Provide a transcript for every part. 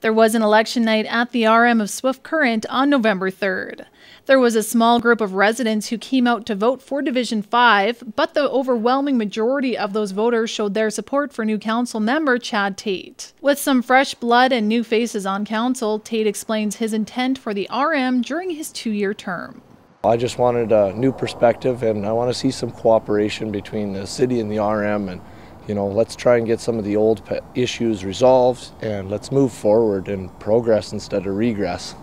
There was an election night at the RM of Swift Current on November 3rd. There was a small group of residents who came out to vote for Division 5, but the overwhelming majority of those voters showed their support for new council member Chad Tate. With some fresh blood and new faces on council, Tate explains his intent for the RM during his 2-year term. I just wanted a new perspective, and I want to see some cooperation between the city and the RM, and let's try and get some of the old issues resolved, and let's move forward and progress instead of regress.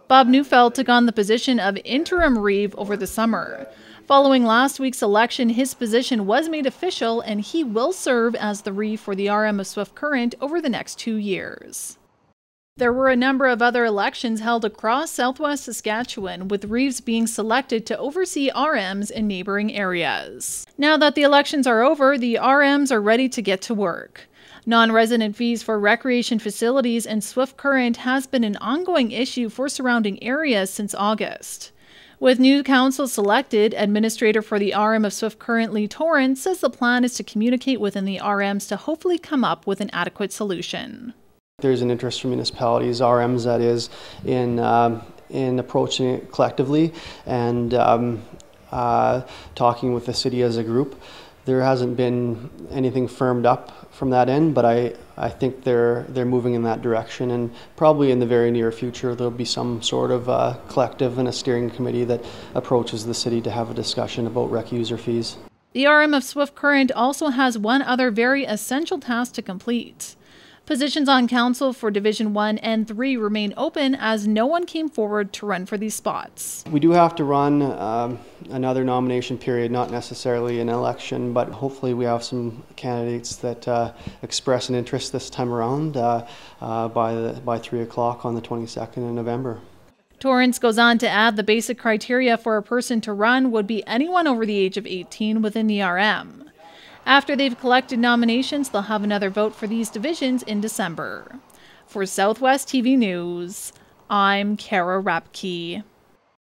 Bob Neufeld took on the position of interim reeve over the summer. Following last week's election, his position was made official, and he will serve as the reeve for the RM of Swift Current over the next 2 years. There were a number of other elections held across southwest Saskatchewan, with reeves being selected to oversee RMs in neighboring areas. Now that the elections are over, the RMs are ready to get to work. Non-resident fees for recreation facilities in Swift Current has been an ongoing issue for surrounding areas since August. With new council selected, Administrator for the RM of Swift Current Lee Torrance says the plan is to communicate within the RMs to hopefully come up with an adequate solution. There's an interest from municipalities, RMs that is, in approaching it collectively and talking with the city as a group. There hasn't been anything firmed up from that end, but I think they're moving in that direction, and probably in the very near future there'll be some sort of collective and a steering committee that approaches the city to have a discussion about rec user fees. The RM of Swift Current also has one other very essential task to complete. Positions on council for Division 1 and 3 remain open as no one came forward to run for these spots. We do have to run another nomination period, not necessarily an election, but hopefully we have some candidates that express an interest this time around by 3 o'clock on the 22nd of November. Torrance goes on to add the basic criteria for a person to run would be anyone over the age of 18 within the RM. After they've collected nominations, they'll have another vote for these divisions in December. For Southwest TV News, I'm Kara Rapke.